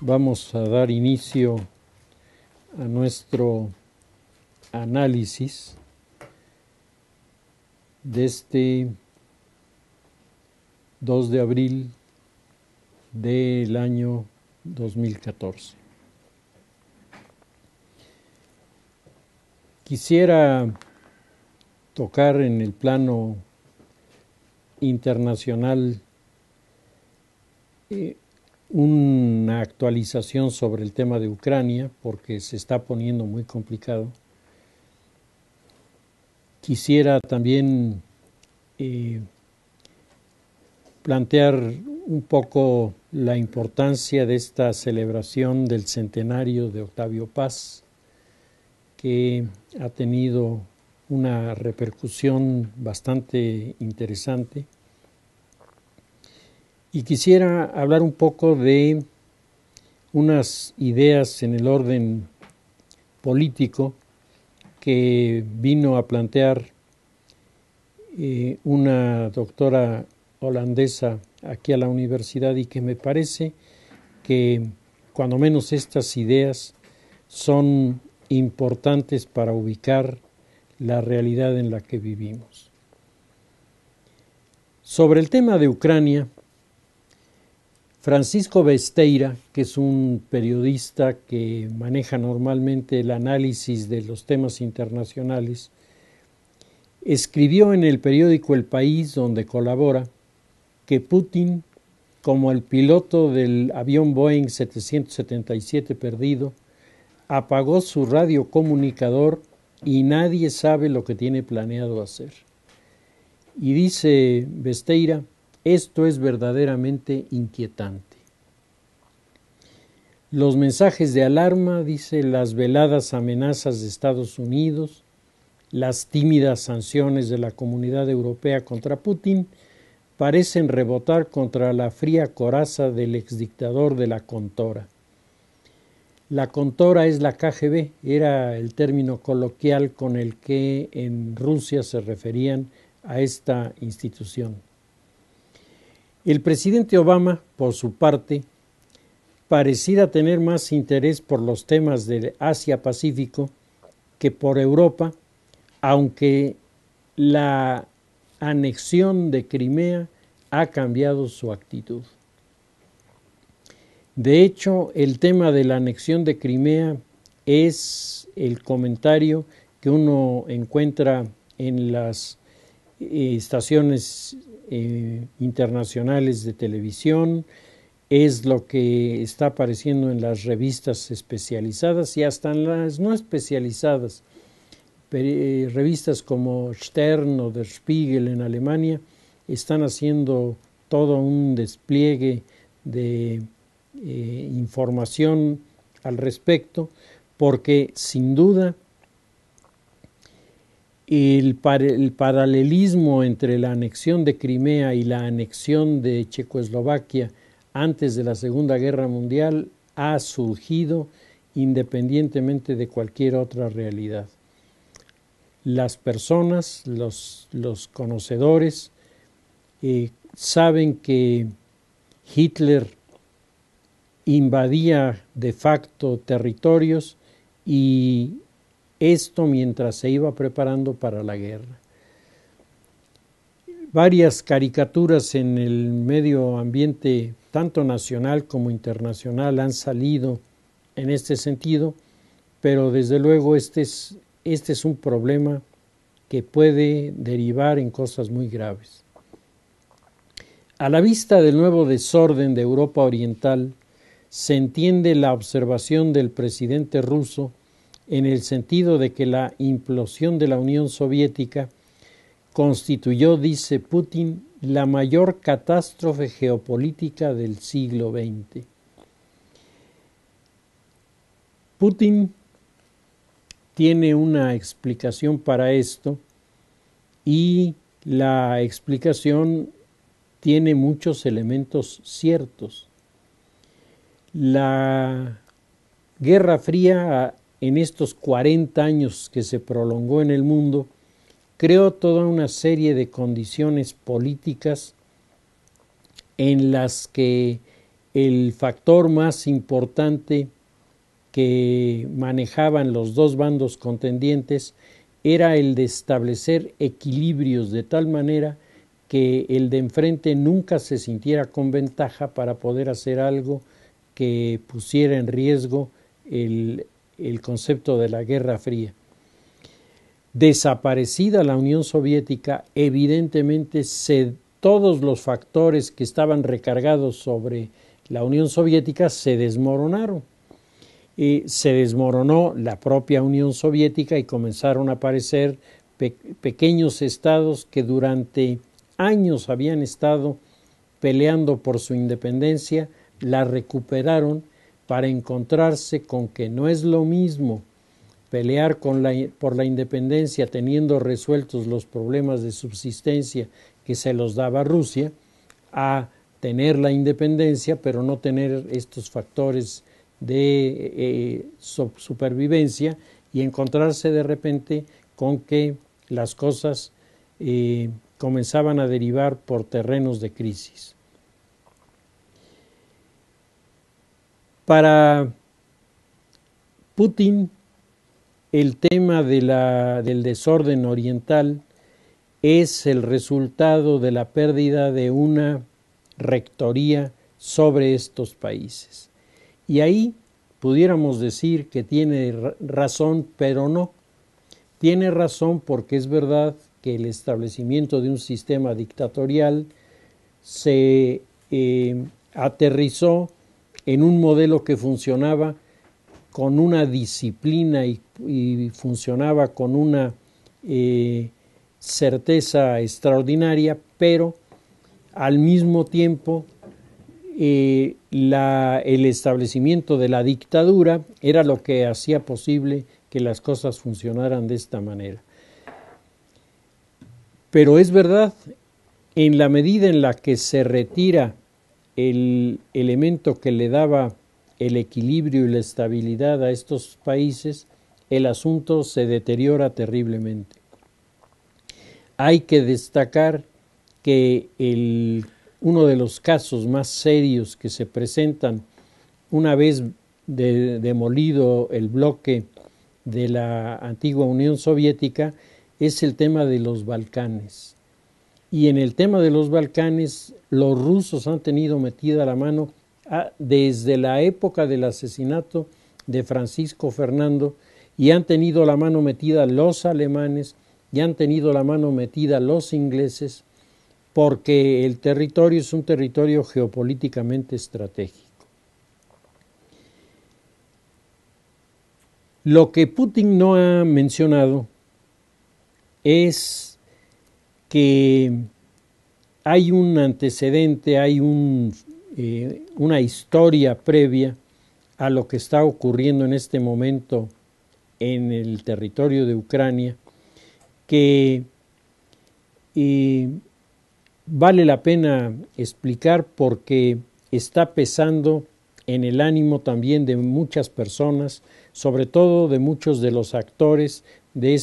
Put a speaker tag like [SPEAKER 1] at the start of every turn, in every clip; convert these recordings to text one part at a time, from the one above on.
[SPEAKER 1] vamos a dar inicio a nuestro análisis de este 2 de abril del año 2014. Quisiera tocar en el plano internacional una actualización sobre el tema de Ucrania, porque se está poniendo muy complicado. Quisiera también plantear un poco la importancia de esta celebración del centenario de Octavio Paz, que ha tenido una repercusión bastante interesante. Y quisiera hablar un poco de unas ideas en el orden político que vino a plantear una doctora holandesa aquí a la universidad y que me parece que cuando menos estas ideas son importantes para ubicar la realidad en la que vivimos. Sobre el tema de Ucrania, Francisco Besteira, que es un periodista que maneja normalmente el análisis de los temas internacionales, escribió en el periódico El País, donde colabora, que Putin, como el piloto del avión Boeing 777 perdido, apagó su radiocomunicador y nadie sabe lo que tiene planeado hacer. Y dice Besteira, esto es verdaderamente inquietante. Los mensajes de alarma, dice, las veladas amenazas de Estados Unidos, las tímidas sanciones de la Comunidad Europea contra Putin, parecen rebotar contra la fría coraza del exdictador de la Contora. La Contora es la KGB, era el término coloquial con el que en Rusia se referían a esta institución. El presidente Obama, por su parte, pareciera tener más interés por los temas del Asia-Pacífico que por Europa, aunque la anexión de Crimea ha cambiado su actitud. De hecho, el tema de la anexión de Crimea es el comentario que uno encuentra en las estaciones internacionales de televisión, es lo que está apareciendo en las revistas especializadas y hasta en las no especializadas. Revistas como Stern o Der Spiegel en Alemania están haciendo todo un despliegue de información al respecto, porque sin duda el paralelismo entre la anexión de Crimea y la anexión de Checoslovaquia antes de la Segunda Guerra Mundial ha surgido independientemente de cualquier otra realidad. Las personas, los conocedores, saben que Hitler invadía de facto territorios y esto mientras se iba preparando para la guerra. Varias caricaturas en el medio ambiente, tanto nacional como internacional, han salido en este sentido, pero desde luego este es un problema que puede derivar en cosas muy graves. A la vista del nuevo desorden de Europa Oriental, se entiende la observación del presidente ruso en el sentido de que la implosión de la Unión Soviética constituyó, dice Putin, la mayor catástrofe geopolítica del siglo XX. Putin tiene una explicación para esto y la explicación tiene muchos elementos ciertos. La Guerra Fría, en estos 40 años que se prolongó en el mundo, creó toda una serie de condiciones políticas en las que el factor más importante que manejaban los dos bandos contendientes era el de establecer equilibrios de tal manera que el de enfrente nunca se sintiera con ventaja para poder hacer algo que pusiera en riesgo el concepto de la Guerra Fría. Desaparecida la Unión Soviética, evidentemente todos los factores que estaban recargados sobre la Unión Soviética se desmoronaron. Se desmoronó la propia Unión Soviética y comenzaron a aparecer pequeños estados que durante años habían estado peleando por su independencia, la recuperaron para encontrarse con que no es lo mismo pelear por la independencia teniendo resueltos los problemas de subsistencia que se los daba Rusia, a tener la independencia pero no tener estos factores de supervivencia y encontrarse de repente con que las cosas comenzaban a derivar por terrenos de crisis. Para Putin, el tema del desorden oriental es el resultado de la pérdida de una rectoría sobre estos países. Y ahí pudiéramos decir que tiene razón, pero no. Tiene razón porque es verdad que el establecimiento de un sistema dictatorial se aterrizó en un modelo que funcionaba con una disciplina y funcionaba con una certeza extraordinaria, pero al mismo tiempo el establecimiento de la dictadura era lo que hacía posible que las cosas funcionaran de esta manera. Pero es verdad, en la medida en la que se retira el elemento que le daba el equilibrio y la estabilidad a estos países, el asunto se deteriora terriblemente. Hay que destacar que uno de los casos más serios que se presentan una vez demolido el bloque de la antigua Unión Soviética es el tema de los Balcanes. Y en el tema de los Balcanes, los rusos han tenido metida la mano desde la época del asesinato de Francisco Fernando, y han tenido la mano metida los alemanes y han tenido la mano metida los ingleses, porque el territorio es un territorio geopolíticamente estratégico. Lo que Putin no ha mencionado es que hay un antecedente, hay una historia previa a lo que está ocurriendo en este momento en el territorio de Ucrania, que vale la pena explicar porque está pesando en el ánimo también de muchas personas, sobre todo de muchos de los actores de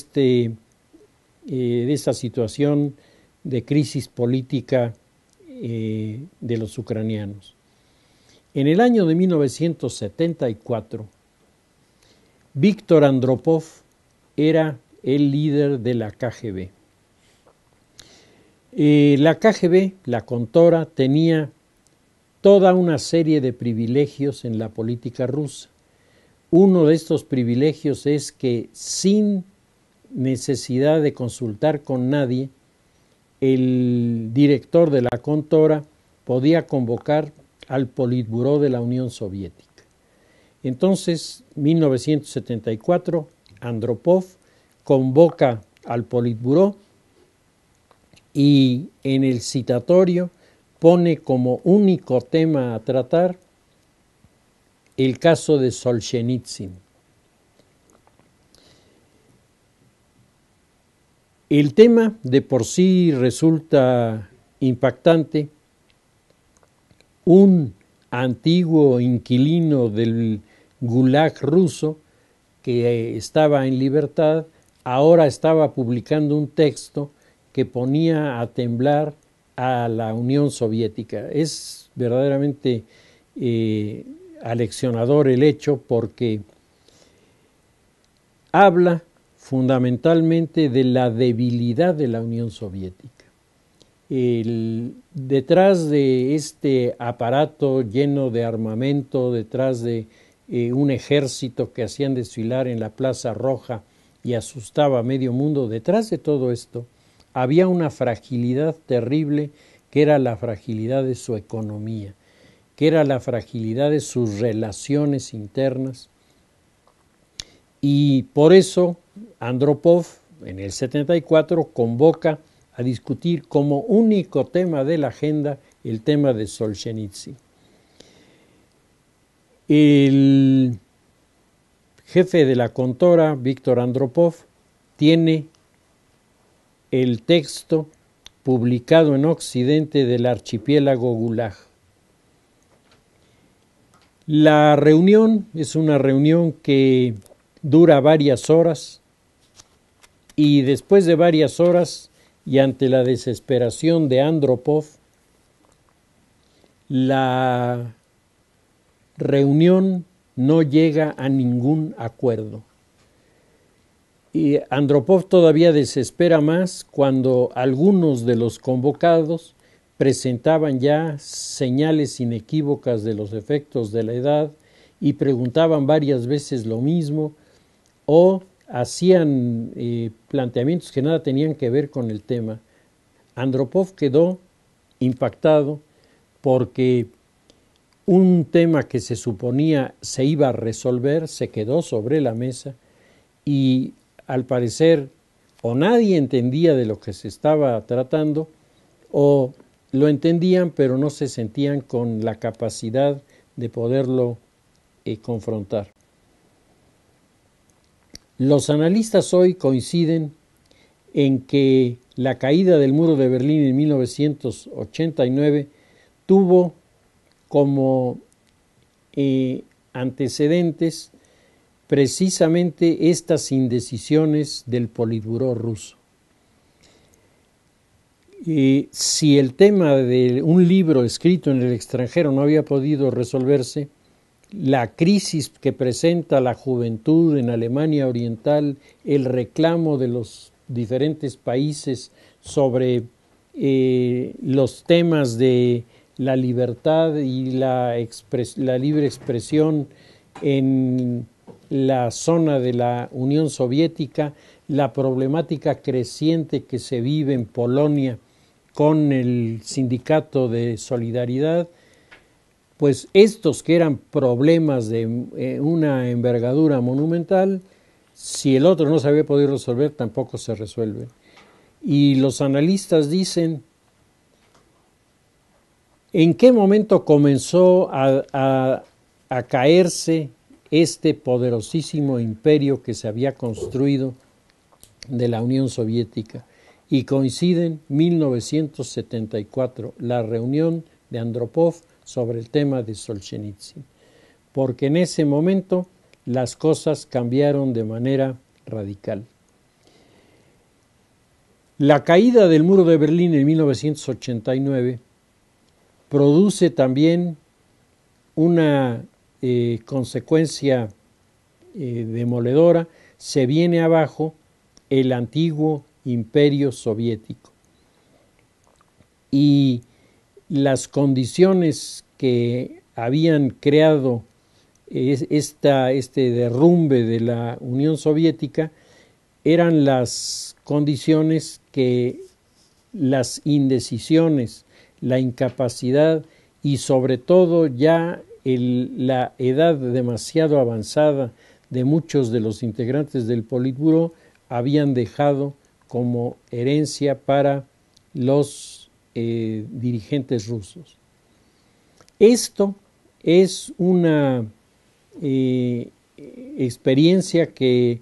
[SPEAKER 1] esta situación de crisis política de los ucranianos. En el año de 1974, Víctor Andropov era el líder de la KGB. La KGB, la Kontora, tenía toda una serie de privilegios en la política rusa. Uno de estos privilegios es que sin necesidad de consultar con nadie, el director de la Kontora podía convocar al Politburó de la Unión Soviética. Entonces, 1974, Andropov convoca al Politburó y en el citatorio pone como único tema a tratar el caso de Solzhenitsyn. El tema de por sí resulta impactante. Un antiguo inquilino del Gulag ruso que estaba en libertad, ahora estaba publicando un texto que ponía a temblar a la Unión Soviética. Es verdaderamente aleccionador el hecho porque habla fundamentalmente de la debilidad de la Unión Soviética. Detrás de este aparato lleno de armamento, detrás de un ejército que hacían desfilar en la Plaza Roja y asustaba a medio mundo, detrás de todo esto había una fragilidad terrible que era la fragilidad de su economía, que era la fragilidad de sus relaciones internas. Y por eso Andropov en el 74 convoca a discutir como único tema de la agenda el tema de Solzhenitsyn. El jefe de la Contora, Víctor Andropov, tiene el texto publicado en Occidente del archipiélago Gulag. La reunión es una reunión que dura varias horas y después de varias horas y ante la desesperación de Andropov, la reunión no llega a ningún acuerdo. Y Andropov todavía desespera más cuando algunos de los convocados presentaban ya señales inequívocas de los efectos de la edad y preguntaban varias veces lo mismo o hacían planteamientos que nada tenían que ver con el tema. Andropov quedó impactado porque un tema que se suponía se iba a resolver se quedó sobre la mesa y al parecer o nadie entendía de lo que se estaba tratando o lo entendían pero no se sentían con la capacidad de poderlo confrontar. Los analistas hoy coinciden en que la caída del muro de Berlín en 1989 tuvo como antecedentes precisamente estas indecisiones del Politburó ruso. Si el tema de un libro escrito en el extranjero no había podido resolverse, la crisis que presenta la juventud en Alemania Oriental, el reclamo de los diferentes países sobre los temas de la libertad y la libre expresión en la zona de la Unión Soviética, la problemática creciente que se vive en Polonia con el sindicato de Solidaridad, pues estos que eran problemas de una envergadura monumental, si el otro no se había podido resolver, tampoco se resuelve. Y los analistas dicen, ¿en qué momento comenzó a caerse este poderosísimo imperio que se había construido de la Unión Soviética? Y coinciden 1974, la reunión de Andropov sobre el tema de Solzhenitsyn, porque en ese momento las cosas cambiaron de manera radical. La caída del muro de Berlín en 1989 produce también una consecuencia demoledora. Se viene abajo el antiguo imperio soviético y las condiciones que habían creado este derrumbe de la Unión Soviética eran las condiciones que las indecisiones, la incapacidad y sobre todo ya la edad demasiado avanzada de muchos de los integrantes del Politburó habían dejado como herencia para los dirigentes rusos. Esto es una experiencia que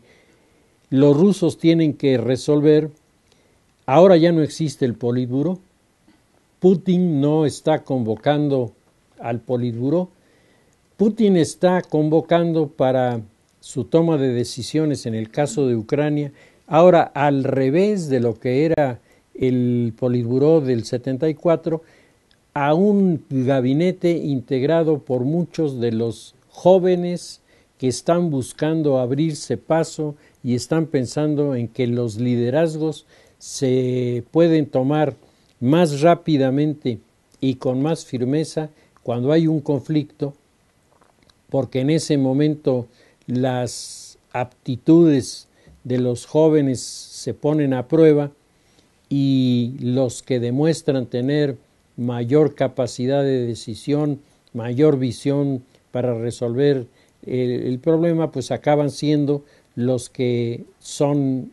[SPEAKER 1] los rusos tienen que resolver. Ahora ya no existe el Politburó. Putin no está convocando al Politburó. Putin está convocando para su toma de decisiones en el caso de Ucrania, ahora al revés de lo que era el Politburó del 74, a un gabinete integrado por muchos de los jóvenes que están buscando abrirse paso y están pensando en que los liderazgos se pueden tomar más rápidamente y con más firmeza cuando hay un conflicto, porque en ese momento las aptitudes de los jóvenes se ponen a prueba y los que demuestran tener mayor capacidad de decisión, mayor visión para resolver el problema, pues acaban siendo los que son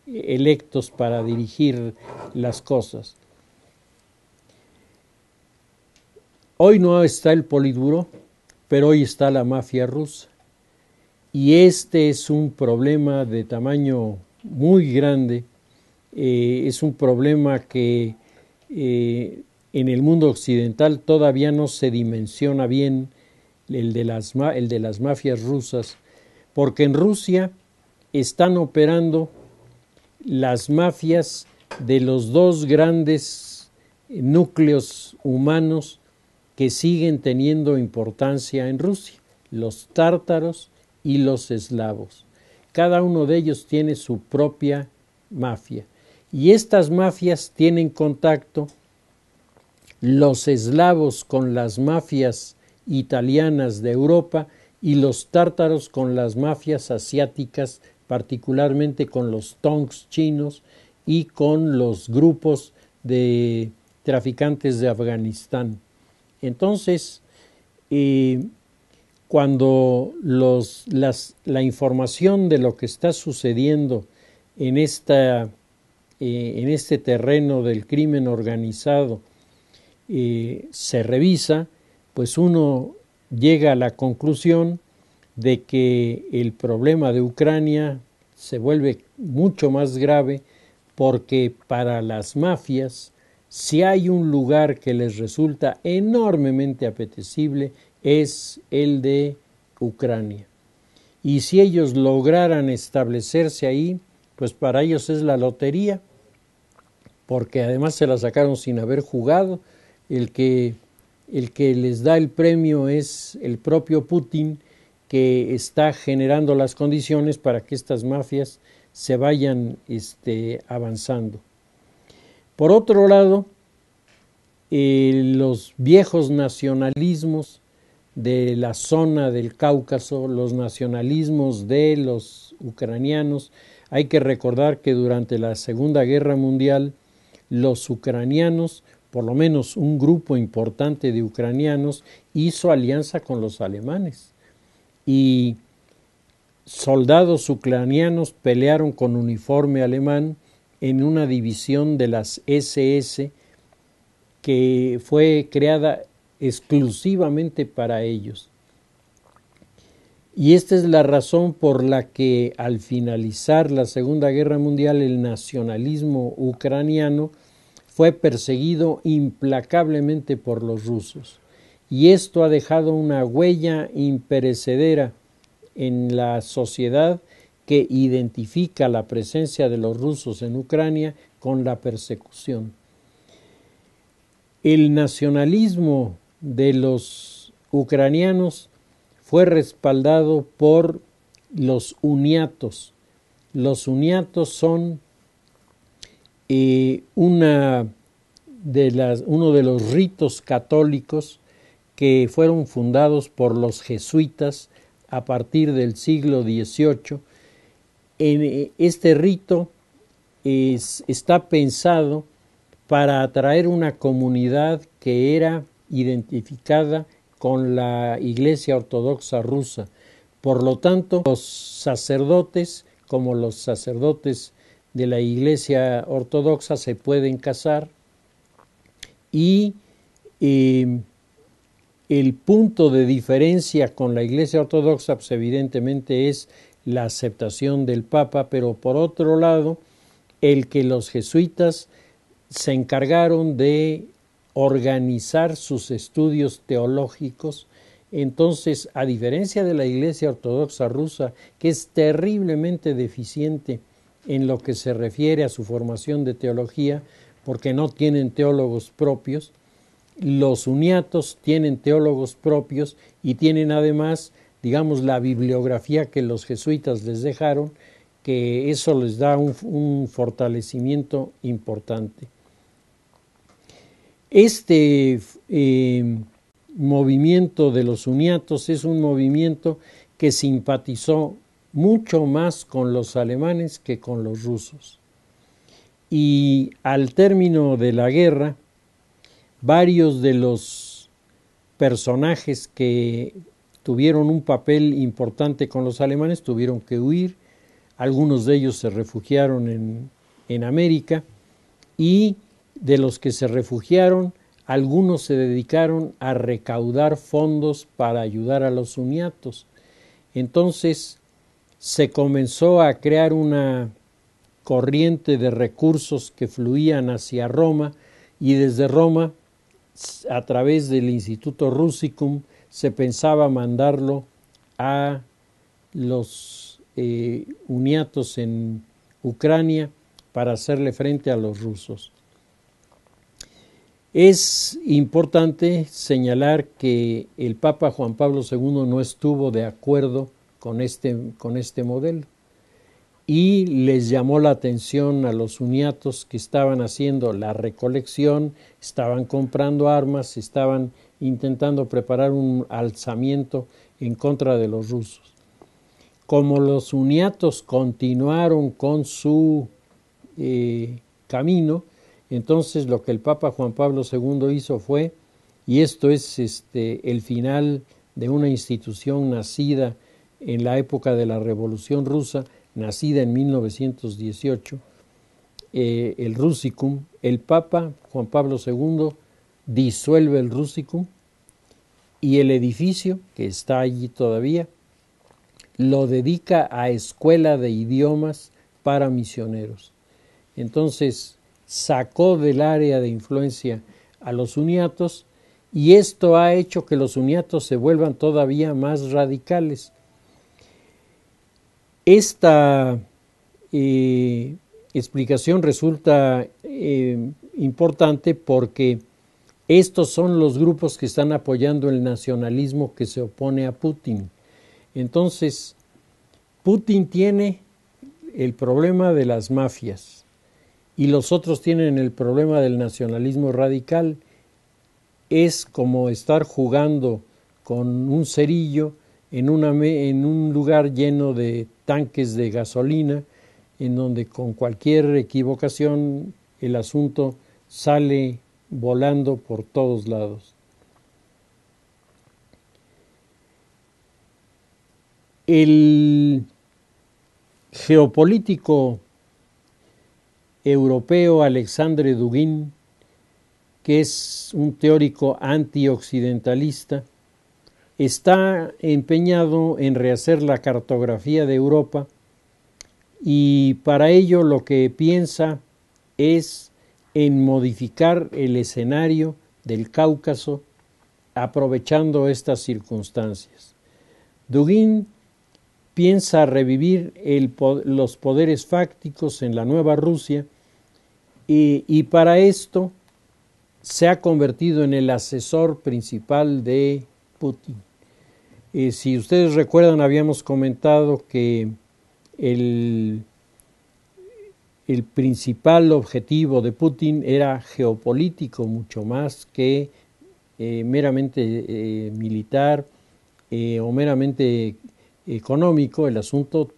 [SPEAKER 1] electos para dirigir las cosas. Hoy no está el Politburó, pero hoy está la mafia rusa. Y este es un problema de tamaño muy grande, es un problema que en el mundo occidental todavía no se dimensiona bien, el de las mafias rusas, porque en Rusia están operando las mafias de los dos grandes núcleos humanos que siguen teniendo importancia en Rusia, los tártaros y los eslavos. Cada uno de ellos tiene su propia mafia. Y estas mafias tienen contacto, los eslavos con las mafias italianas de Europa y los tártaros con las mafias asiáticas, particularmente con los tongs chinos y con los grupos de traficantes de Afganistán. Entonces, cuando la información de lo que está sucediendo en este terreno del crimen organizado se revisa, pues uno llega a la conclusión de que el problema de Ucrania se vuelve mucho más grave porque para las mafias, si hay un lugar que les resulta enormemente apetecible, es el de Ucrania. Y si ellos lograran establecerse ahí, pues para ellos es la lotería, porque además se la sacaron sin haber jugado. El que les da el premio es el propio Putin, que está generando las condiciones para que estas mafias se vayan avanzando. Por otro lado, los viejos nacionalismos de la zona del Cáucaso, los nacionalismos de los ucranianos, hay que recordar que durante la Segunda Guerra Mundial los ucranianos, por lo menos un grupo importante de ucranianos, hizo alianza con los alemanes y soldados ucranianos pelearon con uniforme alemán en una división de las SS que fue creada exclusivamente para ellos. Y esta es la razón por la que al finalizar la Segunda Guerra Mundial el nacionalismo ucraniano fue perseguido implacablemente por los rusos. Y esto ha dejado una huella imperecedera en la sociedad que identifica la presencia de los rusos en Ucrania con la persecución. El nacionalismo de los ucranianos fue respaldado por los uniatos. Los uniatos son uno de los ritos católicos que fueron fundados por los jesuitas a partir del siglo XVIII. Este rito está pensado para atraer una comunidad que era identificada con la Iglesia Ortodoxa rusa. Por lo tanto, los sacerdotes, como los sacerdotes de la Iglesia Ortodoxa, se pueden casar y el punto de diferencia con la Iglesia Ortodoxa, pues evidentemente es la aceptación del Papa, pero por otro lado, el que los jesuitas se encargaron de organizar sus estudios teológicos. Entonces, a diferencia de la Iglesia Ortodoxa rusa, que es terriblemente deficiente en lo que se refiere a su formación de teología, porque no tienen teólogos propios, los uniatos tienen teólogos propios y tienen además, digamos, la bibliografía que los jesuitas les dejaron, que eso les da un fortalecimiento importante. Este movimiento de los uniatos es un movimiento que simpatizó mucho más con los alemanes que con los rusos. Y al término de la guerra, varios de los personajes que tuvieron un papel importante con los alemanes tuvieron que huir. Algunos de ellos se refugiaron en América, y de los que se refugiaron, algunos se dedicaron a recaudar fondos para ayudar a los uniatos. Entonces se comenzó a crear una corriente de recursos que fluían hacia Roma, y desde Roma, a través del Instituto Rusicum, se pensaba mandarlo a los uniatos en Ucrania para hacerle frente a los rusos. Es importante señalar que el Papa Juan Pablo II no estuvo de acuerdo con este modelo, y les llamó la atención a los uniatos que estaban haciendo la recolección, estaban comprando armas, estaban intentando preparar un alzamiento en contra de los rusos. Como los uniatos continuaron con su camino, entonces lo que el Papa Juan Pablo II hizo fue, y esto es el final de una institución nacida en la época de la Revolución Rusa, nacida en 1918, el Rusicum. El Papa Juan Pablo II disuelve el Rusicum, y el edificio, que está allí todavía, lo dedica a escuela de idiomas para misioneros. Entonces sacó del área de influencia a los uniatos, y esto ha hecho que los uniatos se vuelvan todavía más radicales. Esta explicación resulta importante porque estos son los grupos que están apoyando el nacionalismo que se opone a Putin. Entonces, Putin tiene el problema de las mafias, y los otros tienen el problema del nacionalismo radical. Es como estar jugando con un cerillo en un lugar lleno de tanques de gasolina, en donde con cualquier equivocación el asunto sale volando por todos lados. El geopolítico europeo Alexandre Dugin, que es un teórico antioccidentalista, está empeñado en rehacer la cartografía de Europa, y para ello lo que piensa es en modificar el escenario del Cáucaso aprovechando estas circunstancias. Dugin piensa revivir los poderes fácticos en la nueva Rusia, y para esto se ha convertido en el asesor principal de Putin. Si ustedes recuerdan, habíamos comentado que el principal objetivo de Putin era geopolítico, mucho más que meramente militar o meramente económico. El asunto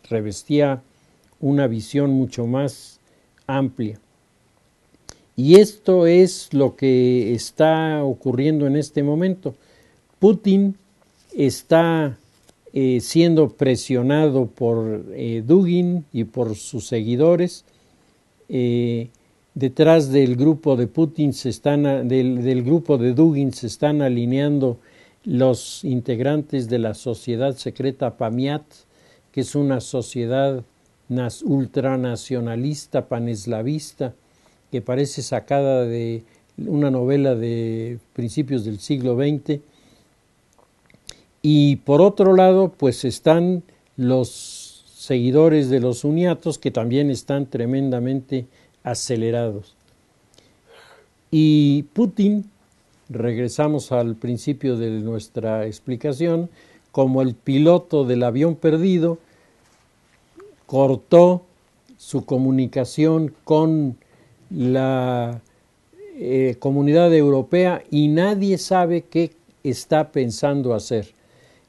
[SPEAKER 1] revestía una visión mucho más amplia. Y esto es lo que está ocurriendo en este momento. Putin está siendo presionado por Dugin y por sus seguidores. Detrás del grupo de Putin del grupo de Dugin se están alineando los integrantes de la sociedad secreta Pamiat, que es una sociedad ultranacionalista paneslavista que parece sacada de una novela de principios del siglo XX. Y por otro lado, pues están los seguidores de los uniatos, que también están tremendamente acelerados. Y Putin regresamos al principio de nuestra explicación, como el piloto del avión perdido cortó su comunicación con la comunidad europea y nadie sabe qué está pensando hacer.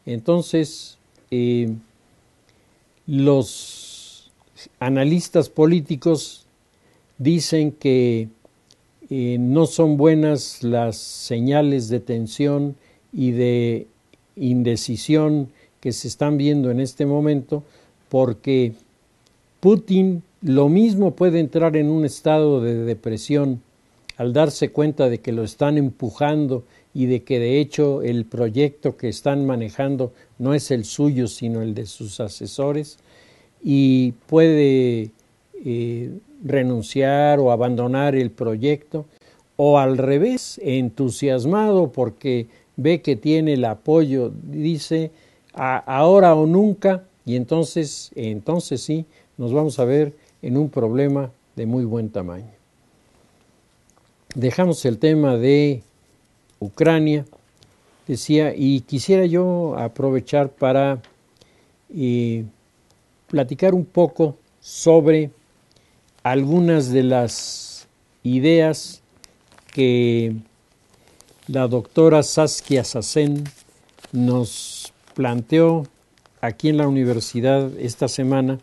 [SPEAKER 1] Entonces, los analistas políticos dicen que no son buenas las señales de tensión y de indecisión que se están viendo en este momento, porque Putin lo mismo puede entrar en un estado de depresión al darse cuenta de que lo están empujando y de que de hecho el proyecto que están manejando no es el suyo sino el de sus asesores, y puede renunciar o abandonar el proyecto, o al revés, entusiasmado porque ve que tiene el apoyo, dice ahora o nunca, y entonces sí, nos vamos a ver en un problema de muy buen tamaño. Dejamos el tema de Ucrania, decía, y quisiera yo aprovechar para platicar un poco sobre algunas de las ideas que la doctora Saskia Sassen nos planteó aquí en la universidad esta semana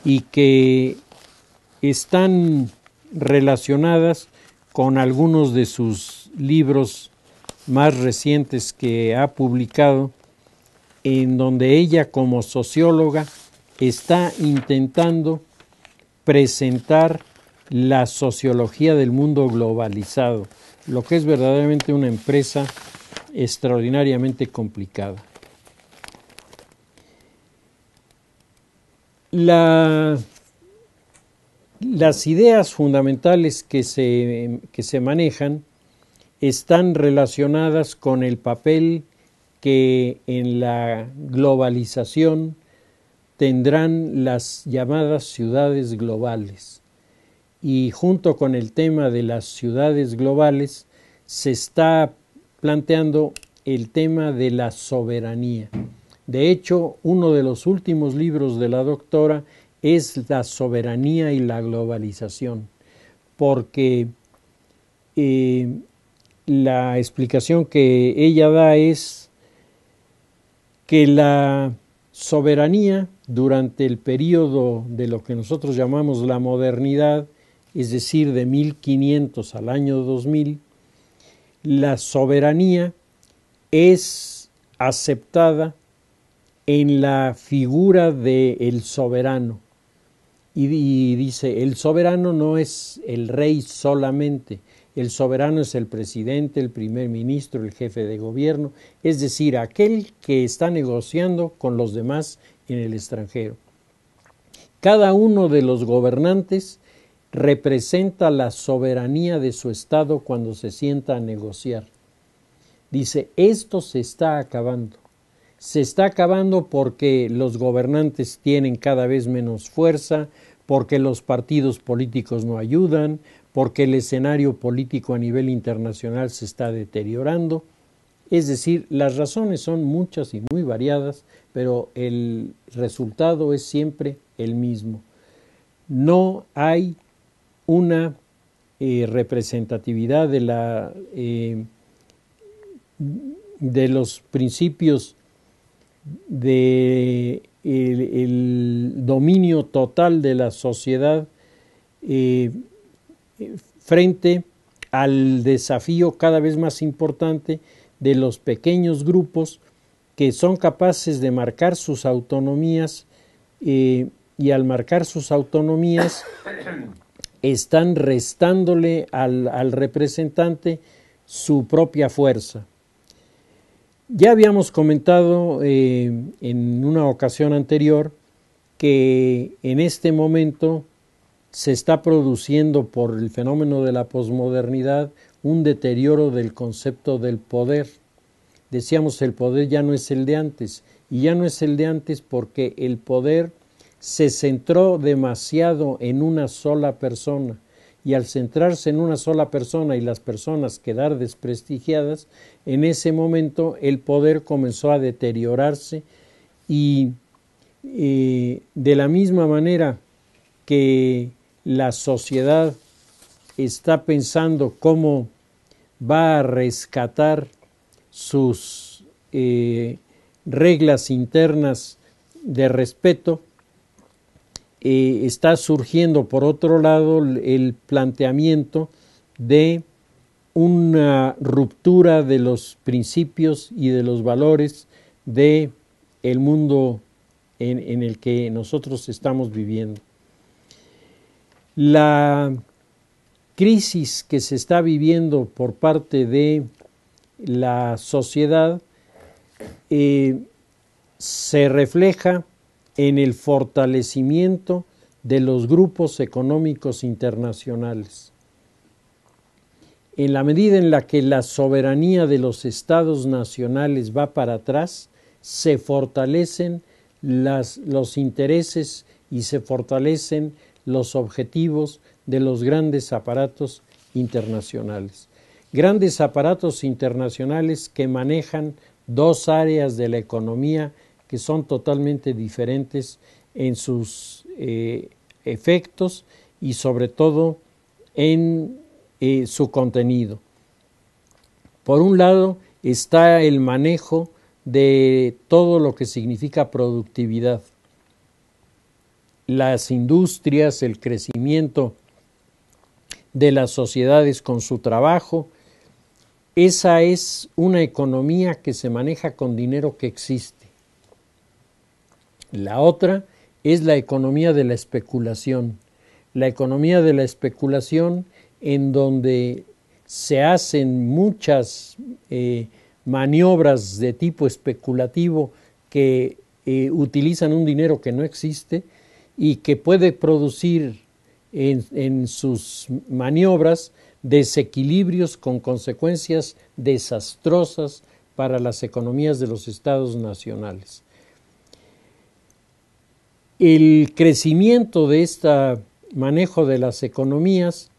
[SPEAKER 1] y que están relacionadas con algunos de sus libros más recientes que ha publicado, en donde ella como socióloga está intentando presentar la sociología del mundo globalizado, lo que es verdaderamente una empresa extraordinariamente complicada. Las ideas fundamentales que se manejan están relacionadas con el papel que en la globalización tendrán las llamadas ciudades globales. Y junto con el tema de las ciudades globales se está planteando el tema de la soberanía. De hecho, uno de los últimos libros de la doctora es La soberanía y la globalización, porque la explicación que ella da es que la soberanía durante el periodo de lo que nosotros llamamos la modernidad, es decir, de 1500 al año 2000, la soberanía es aceptada en la figura del soberano. Y dice, el soberano no es el rey solamente, el soberano es el presidente, el primer ministro, el jefe de gobierno, es decir, aquel que está negociando con los demás en el extranjero. Cada uno de los gobernantes representa la soberanía de su estado cuando se sienta a negociar. Dice, esto se está acabando. Se está acabando porque los gobernantes tienen cada vez menos fuerza, porque los partidos políticos no ayudan, porque el escenario político a nivel internacional se está deteriorando. Es decir, las razones son muchas y muy variadas, pero el resultado es siempre el mismo. No hay una representatividad de los principios de el dominio total de la sociedad frente al desafío cada vez más importante de los pequeños grupos que son capaces de marcar sus autonomías y al marcar sus autonomías están restándole al representante su propia fuerza. Ya habíamos comentado en una ocasión anterior que en este momento se está produciendo por el fenómeno de la posmodernidad un deterioro del concepto del poder. Decíamos, el poder ya no es el de antes, y ya no es el de antes porque el poder se centró demasiado en una sola persona, y al centrarse en una sola persona y las personas quedar desprestigiadas, en ese momento el poder comenzó a deteriorarse y de la misma manera que la sociedad está pensando cómo va a rescatar sus reglas internas de respeto, está surgiendo por otro lado el planteamiento de una ruptura de los principios y de los valores de el mundo en el que nosotros estamos viviendo. La crisis que se está viviendo por parte de la sociedad se refleja en el fortalecimiento de los grupos económicos internacionales. En la medida en la que la soberanía de los estados nacionales va para atrás, se fortalecen los intereses y se fortalecen los objetivos de los grandes aparatos internacionales. Grandes aparatos internacionales que manejan dos áreas de la economía que son totalmente diferentes en sus efectos y sobre todo en su contenido. Por un lado está el manejo de todo lo que significa productividad, las industrias, el crecimiento de las sociedades con su trabajo. Esa es una economía que se maneja con dinero que existe. La otra es la economía de la especulación. La economía de la especulación en donde se hacen muchas maniobras de tipo especulativo que utilizan un dinero que no existe y que puede producir en sus maniobras desequilibrios con consecuencias desastrosas para las economías de los estados nacionales. El crecimiento de este manejo de las economías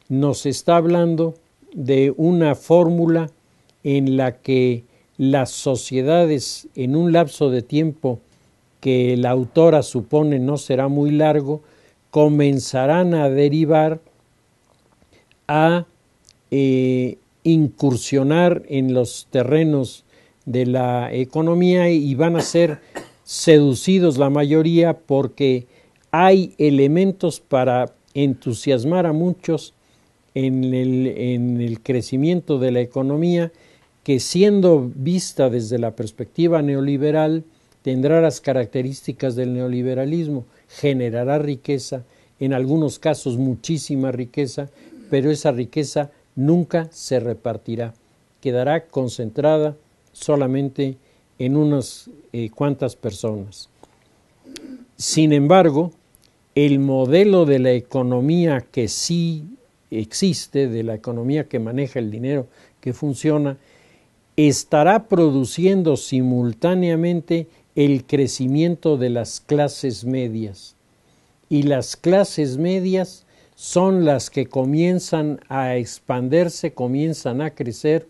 [SPEAKER 1] nos está hablando de una fórmula en la que las sociedades, en un lapso de tiempo que la autora supone no será muy largo, comenzarán a derivar a incursionar en los terrenos de la economía y van a ser seducidos la mayoría porque hay elementos para entusiasmar a muchos en el crecimiento de la economía que, siendo vista desde la perspectiva neoliberal, tendrá las características del neoliberalismo, generará riqueza, en algunos casos muchísima riqueza, pero esa riqueza nunca se repartirá, quedará concentrada solamente en unas cuantas personas. Sin embargo, el modelo de la economía que sí existe, de la economía que maneja el dinero, que funciona, estará produciendo simultáneamente el crecimiento de las clases medias. Y las clases medias son las que comienzan a expandirse, comienzan a crecer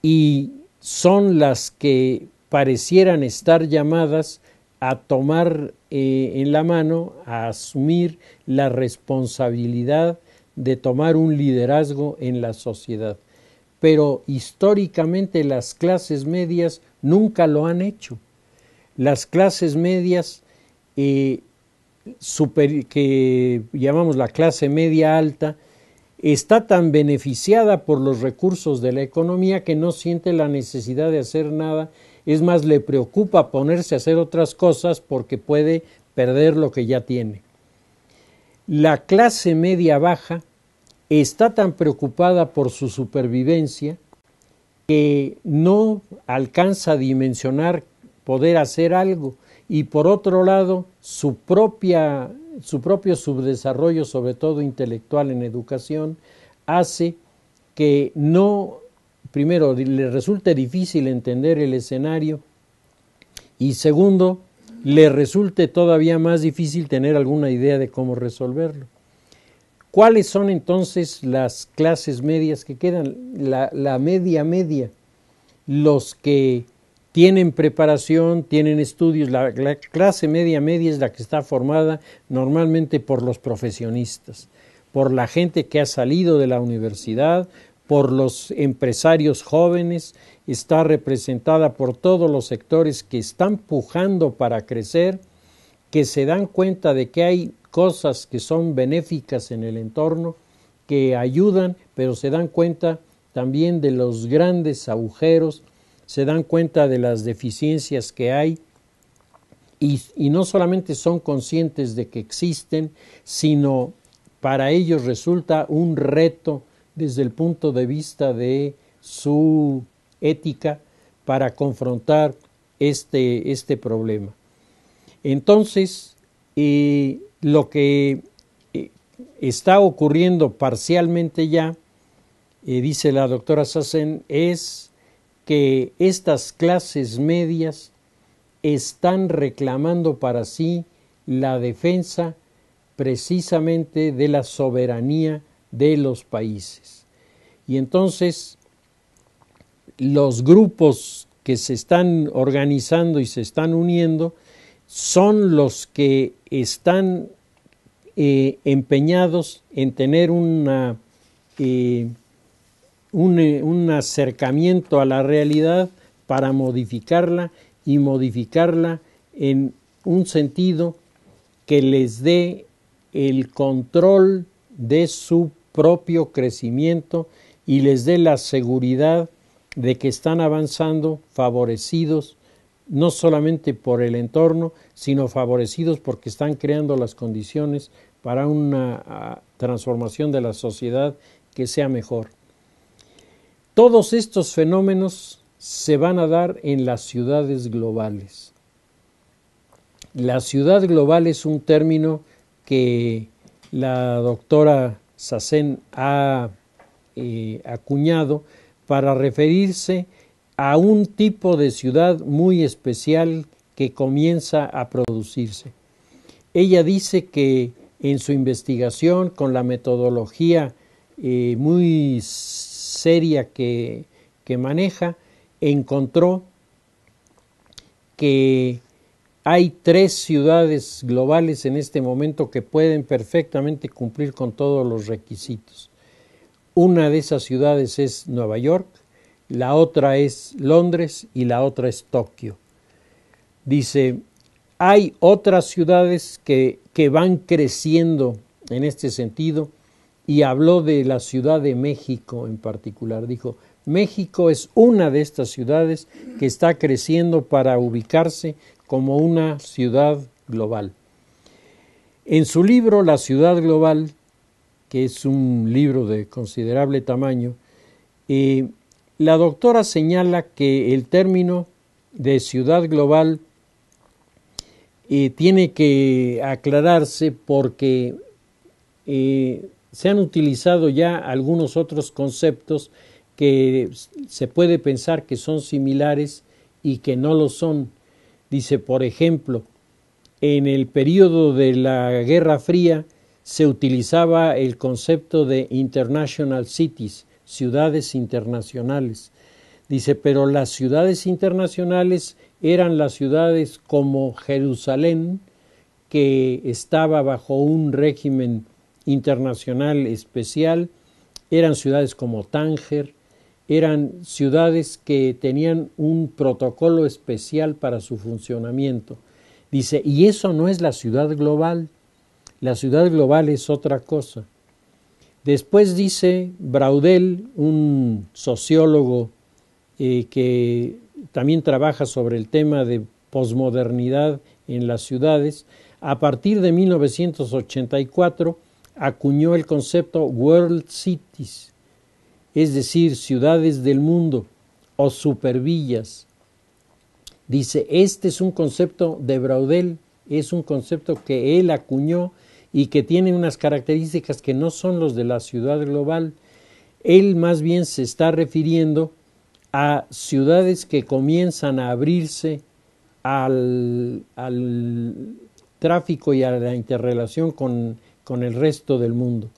[SPEAKER 1] y son las que parecieran estar llamadas a tomar en la mano, a asumir la responsabilidad de tomar un liderazgo en la sociedad. Pero históricamente las clases medias nunca lo han hecho. Las clases medias que llamamos la clase media alta, está tan beneficiada por los recursos de la economía que no siente la necesidad de hacer nada. Es más, le preocupa ponerse a hacer otras cosas porque puede perder lo que ya tiene. La clase media baja está tan preocupada por su supervivencia que no alcanza a dimensionar poder hacer algo, y por otro lado su propio subdesarrollo, sobre todo intelectual en educación, hace que primero le resulte difícil entender el escenario y segundo, le resulte todavía más difícil tener alguna idea de cómo resolverlo. ¿Cuáles son entonces las clases medias que quedan? La media, los que tienen preparación, tienen estudios. La clase media es la que está formada normalmente por los profesionistas, por la gente que ha salido de la universidad, por los empresarios jóvenes, está representada por todos los sectores que están pujando para crecer, que se dan cuenta de que hay cosas que son benéficas en el entorno, que ayudan, pero se dan cuenta también de los grandes agujeros, se dan cuenta de las deficiencias que hay y no solamente son conscientes de que existen, sino para ellos resulta un reto desde el punto de vista de su ética para confrontar este problema. Entonces, lo que está ocurriendo parcialmente ya, dice la doctora Sassen, es que estas clases medias están reclamando para sí la defensa precisamente de la soberanía de los países. Y entonces los grupos que se están organizando y se están uniendo son los que están empeñados en tener un acercamiento a la realidad para modificarla y modificarla en un sentido que les dé el control de su propio crecimiento y les dé la seguridad de que están avanzando favorecidos no solamente por el entorno, sino favorecidos porque están creando las condiciones para una transformación de la sociedad que sea mejor. Todos estos fenómenos se van a dar en las ciudades globales. La ciudad global es un término que la doctora Sassen ha acuñado para referirse a un tipo de ciudad muy especial que comienza a producirse. Ella dice que en su investigación, con la metodología muy seria que maneja, encontró que hay 3 ciudades globales en este momento que pueden perfectamente cumplir con todos los requisitos. Una de esas ciudades es Nueva York, la otra es Londres y la otra es Tokio. Dice, hay otras ciudades que van creciendo en este sentido y habló de la Ciudad de México en particular. Dijo, México es una de estas ciudades que está creciendo para ubicarse como una ciudad global. En su libro La Ciudad Global, que es un libro de considerable tamaño, la doctora señala que el término de ciudad global tiene que aclararse porque se han utilizado ya algunos otros conceptos que se puede pensar que son similares y que no lo son. Dice, por ejemplo, en el periodo de la Guerra Fría se utilizaba el concepto de international cities, ciudades internacionales. Dice, pero las ciudades internacionales eran las ciudades como Jerusalén, que estaba bajo un régimen internacional especial, eran ciudades como Tánger, eran ciudades que tenían un protocolo especial para su funcionamiento. Dice, y eso no es la ciudad global, la ciudad global es otra cosa. Después dice Braudel, un sociólogo que también trabaja sobre el tema de posmodernidad en las ciudades, a partir de 1984 acuñó el concepto World Cities, es decir, ciudades del mundo o supervillas. Dice, este es un concepto de Braudel, es un concepto que él acuñó y que tiene unas características que no son los de la ciudad global. Él más bien se está refiriendo a ciudades que comienzan a abrirse al tráfico y a la interrelación con el resto del mundo.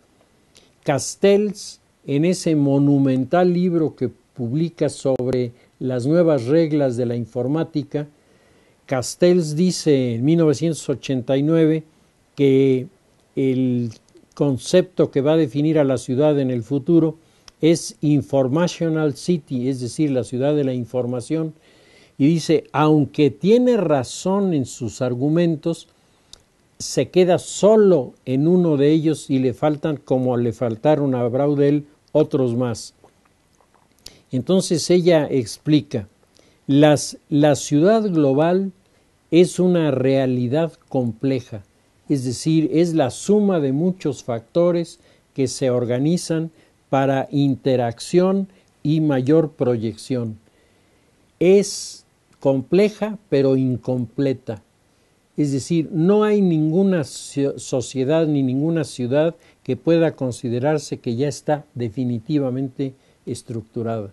[SPEAKER 1] Castells, en ese monumental libro que publica sobre las nuevas reglas de la informática, Castells dice en 1989 que el concepto que va a definir a la ciudad en el futuro es Informational City, es decir, la ciudad de la información, y dice, aunque tiene razón en sus argumentos, se queda solo en uno de ellos y le faltan, como le faltaron a Braudel, otros más. Entonces ella explica, la ciudad global es una realidad compleja, es decir, es la suma de muchos factores que se organizan para interacción y mayor proyección. Es compleja pero incompleta. Es decir, no hay ninguna sociedad ni ninguna ciudad que pueda considerarse que ya está definitivamente estructurada.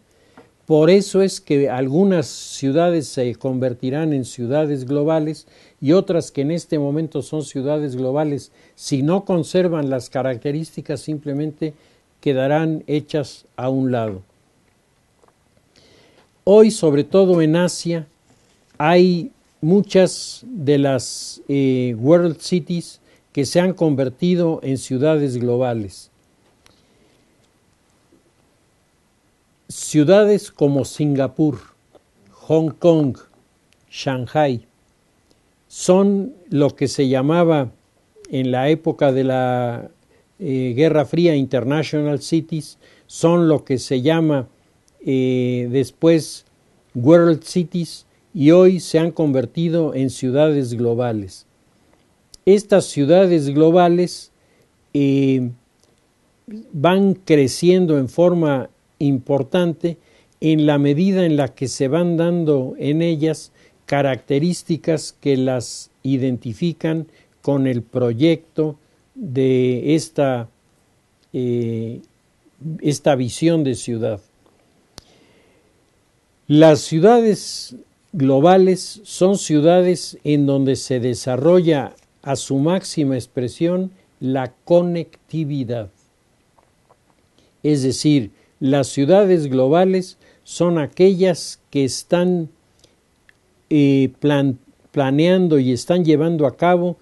[SPEAKER 1] Por eso es que algunas ciudades se convertirán en ciudades globales y otras que en este momento son ciudades globales, si no conservan las características, simplemente quedarán hechas a un lado. Hoy, sobre todo en Asia, hay muchas de las World Cities que se han convertido en ciudades globales. Ciudades como Singapur, Hong Kong, Shanghai, son lo que se llamaba en la época de la Guerra Fría International Cities, son lo que se llama después World Cities, y hoy se han convertido en ciudades globales. Estas ciudades globales van creciendo en forma importante en la medida en la que se van dando en ellas características que las identifican con el proyecto de esta visión de ciudad. Las ciudades globales son ciudades en donde se desarrolla a su máxima expresión la conectividad. Es decir, las ciudades globales son aquellas que están planeando y están llevando a cabo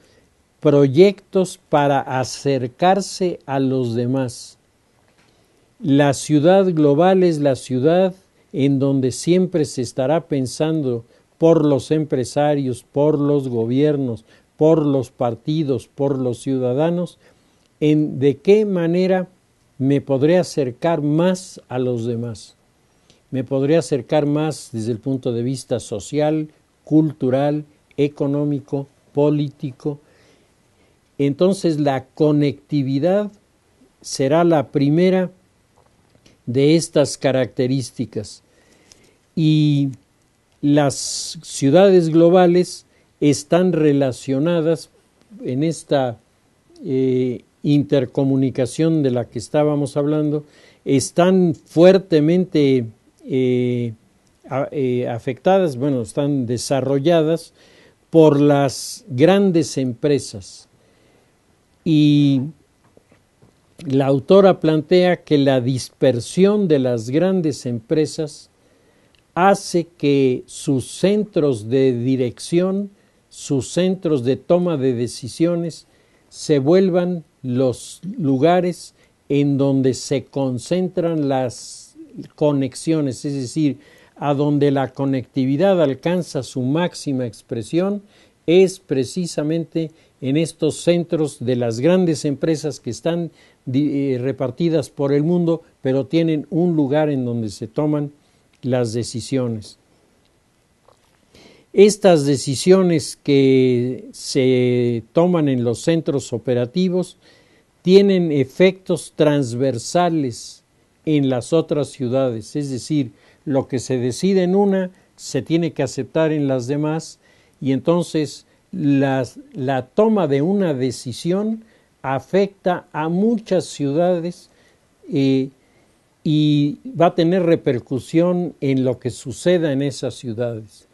[SPEAKER 1] proyectos para acercarse a los demás. La ciudad global es la ciudad en donde siempre se estará pensando por los empresarios, por los gobiernos, por los partidos, por los ciudadanos, en de qué manera me podré acercar más a los demás. Me podré acercar más desde el punto de vista social, cultural, económico, político. Entonces la conectividad será la primera de estas características. Y las ciudades globales están relacionadas en esta intercomunicación de la que estábamos hablando, están fuertemente afectadas, están desarrolladas por las grandes empresas. Y la autora plantea que la dispersión de las grandes empresas hace que sus centros de dirección, sus centros de toma de decisiones, se vuelvan los lugares en donde se concentran las conexiones, es decir, a donde la conectividad alcanza su máxima expresión, es precisamente en estos centros de las grandes empresas que están repartidas por el mundo, pero tienen un lugar en donde se toman las decisiones. Estas decisiones que se toman en los centros operativos tienen efectos transversales en las otras ciudades, es decir, lo que se decide en una se tiene que aceptar en las demás, y entonces la toma de una decisión afecta a muchas ciudades y va a tener repercusión en lo que suceda en esas ciudades.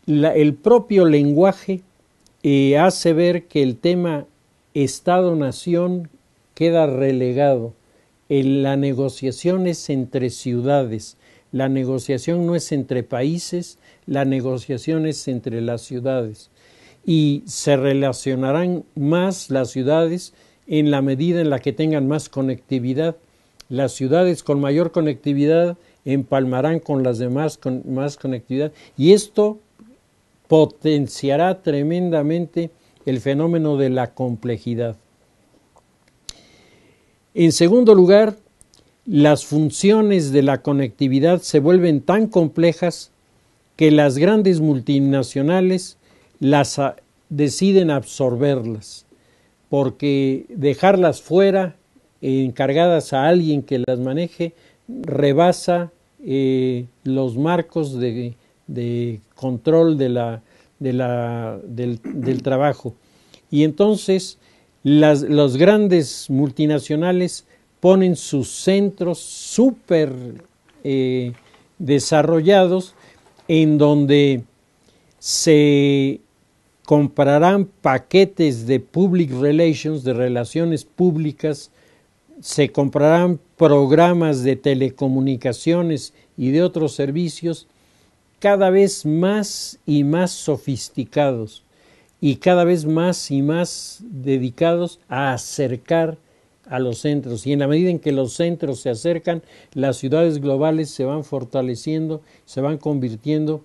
[SPEAKER 1] El propio lenguaje hace ver que el tema Estado-Nación queda relegado. La negociación es entre ciudades, la negociación no es entre países, la negociación es entre las ciudades. Y se relacionarán más las ciudades en la medida en la que tengan más conectividad. Las ciudades con mayor conectividad empalmarán con las demás con más conectividad, y esto potenciará tremendamente el fenómeno de la complejidad. En segundo lugar, las funciones de la conectividad se vuelven tan complejas que las grandes multinacionales deciden absorberlas, porque dejarlas fuera, encargadas a alguien que las maneje, rebasa los marcos de control del trabajo. Y entonces los grandes multinacionales ponen sus centros súper desarrollados, en donde se comprarán paquetes de public relations, de relaciones públicas, se comprarán programas de telecomunicaciones y de otros servicios cada vez más y más sofisticados y cada vez más y más dedicados a acercar a los centros. Y en la medida en que los centros se acercan, las ciudades globales se van fortaleciendo, se van convirtiendo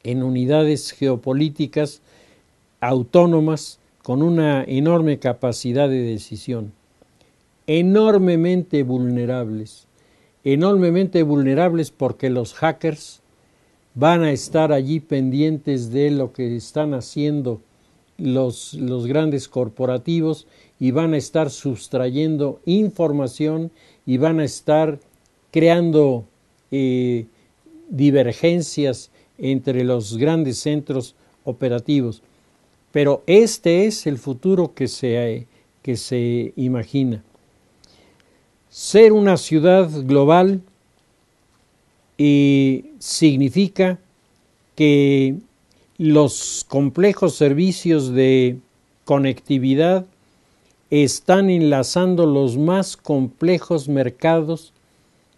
[SPEAKER 1] en unidades geopolíticas autónomas con una enorme capacidad de decisión, enormemente vulnerables porque los hackers van a estar allí pendientes de lo que están haciendo los grandes corporativos, y van a estar sustrayendo información y van a estar creando divergencias entre los grandes centros operativos. Pero este es el futuro que se imagina. Ser una ciudad global significa que los complejos servicios de conectividad están enlazando los más complejos mercados,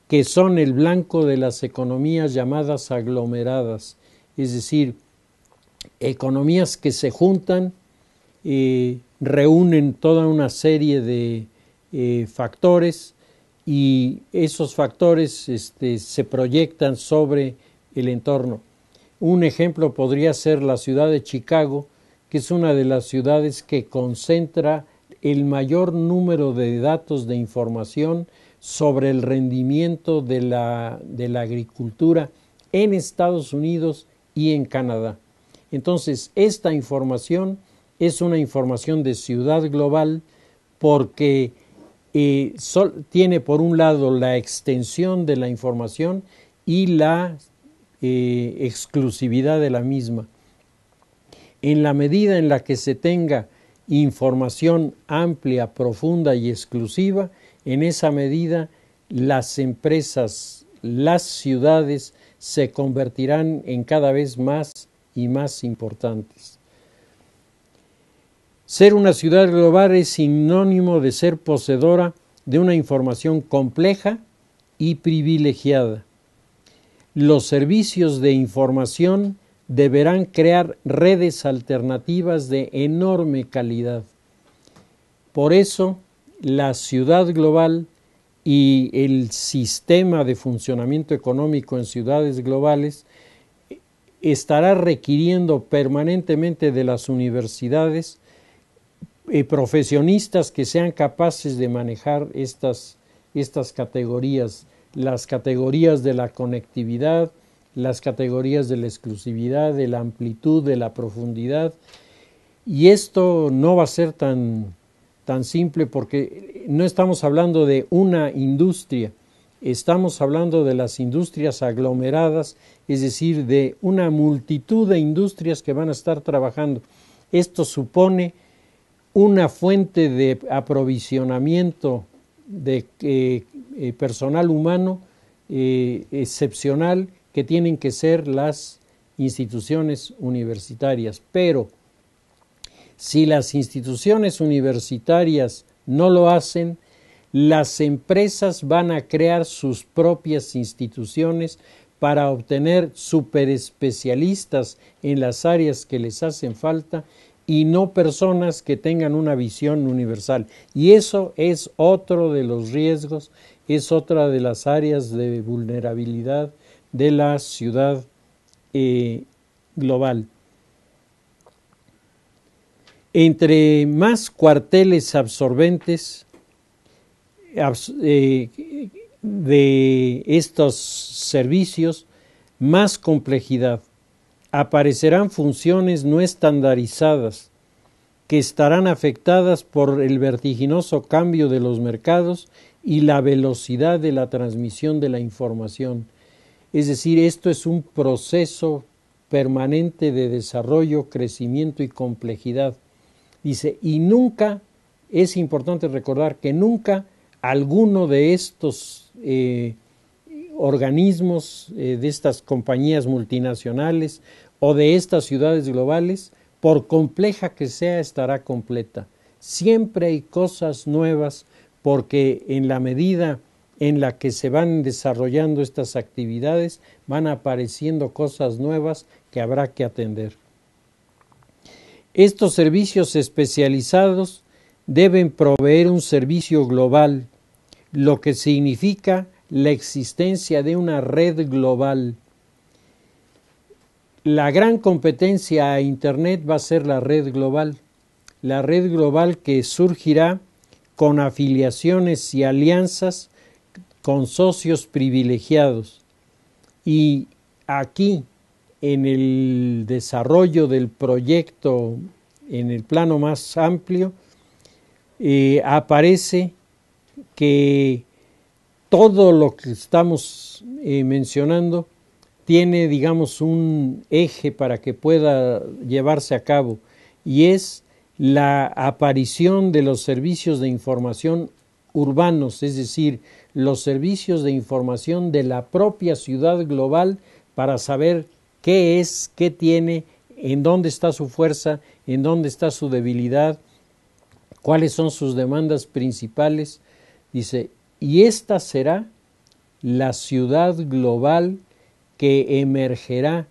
[SPEAKER 1] que son el blanco de las economías llamadas aglomeradas, es decir, economías que se juntan, reúnen toda una serie de factores, y esos factores se proyectan sobre el entorno. Un ejemplo podría ser la ciudad de Chicago, que es una de las ciudades que concentra el mayor número de datos de información sobre el rendimiento de la agricultura en Estados Unidos y en Canadá. Entonces, esta información es una información de ciudad global, porque tiene por un lado la extensión de la información y la exclusividad de la misma. En la medida en la que se tenga información amplia, profunda y exclusiva, en esa medida las empresas, las ciudades se convertirán en cada vez más y más importantes. Ser una ciudad global es sinónimo de ser poseedora de una información compleja y privilegiada. Los servicios de información deberán crear redes alternativas de enorme calidad. Por eso, la ciudad global y el sistema de funcionamiento económico en ciudades globales estará requiriendo permanentemente de las universidades profesionistas que sean capaces de manejar estas categorías, las categorías de la conectividad, las categorías de la exclusividad, de la amplitud, de la profundidad. Y esto no va a ser tan simple, porque no estamos hablando de una industria, estamos hablando de las industrias aglomeradas, es decir, de una multitud de industrias que van a estar trabajando. Esto supone una fuente de aprovisionamiento de personal humano excepcional, que tienen que ser las instituciones universitarias. Pero si las instituciones universitarias no lo hacen, las empresas van a crear sus propias instituciones para obtener superespecialistas en las áreas que les hacen falta y no personas que tengan una visión universal. Y eso es otro de los riesgos, es otra de las áreas de vulnerabilidad de la ciudad global. Entre más cuarteles absorbentes de estos servicios, más complejidad. Aparecerán funciones no estandarizadas que estarán afectadas por el vertiginoso cambio de los mercados y la velocidad de la transmisión de la información. Es decir, esto es un proceso permanente de desarrollo, crecimiento y complejidad. Dice, y nunca, es importante recordar que nunca alguno de estos organismos, de estas compañías multinacionales o de estas ciudades globales, por compleja que sea, estará completa. Siempre hay cosas nuevas, porque en la medida en la que se van desarrollando estas actividades, van apareciendo cosas nuevas que habrá que atender. Estos servicios especializados deben proveer un servicio global, lo que significa la existencia de una red global. La gran competencia a Internet va a ser la red global que surgirá con afiliaciones y alianzas con socios privilegiados. Y aquí, en el desarrollo del proyecto, en el plano más amplio, aparece que todo lo que estamos mencionando tiene, digamos, un eje para que pueda llevarse a cabo, y es la aparición de los servicios de información urbanos, es decir, los servicios de información de la propia ciudad global para saber qué es, qué tiene, en dónde está su fuerza, en dónde está su debilidad, cuáles son sus demandas principales. Dice, y esta será la ciudad global que emergerá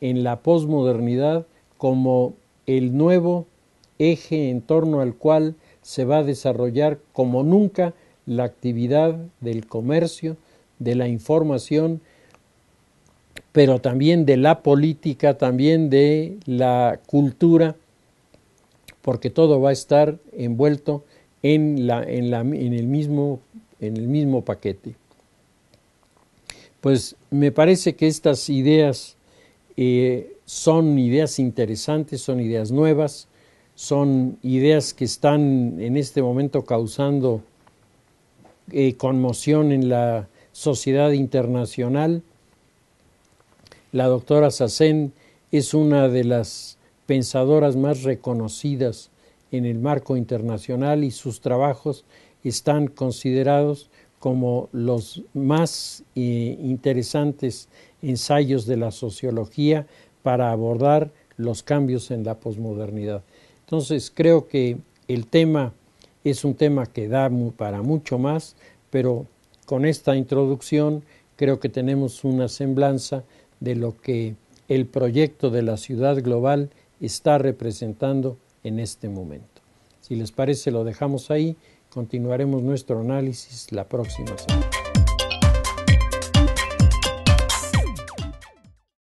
[SPEAKER 1] en la posmodernidad como el nuevo eje en torno al cual se va a desarrollar como nunca la actividad del comercio, de la información, pero también de la política, también de la cultura, porque todo va a estar envuelto en el mismo paquete. Pues me parece que estas ideas son ideas interesantes, son ideas nuevas, son ideas que están en este momento causando conmoción en la sociedad internacional. La doctora Sassen es una de las pensadoras más reconocidas en el marco internacional y sus trabajos están considerados como los más interesantes ensayos de la sociología para abordar los cambios en la posmodernidad. Entonces creo que el tema es un tema que da para mucho más, pero con esta introducción creo que tenemos una semblanza de lo que el proyecto de la ciudad global está representando en este momento. Si les parece, lo dejamos ahí. Continuaremos nuestro análisis la próxima semana.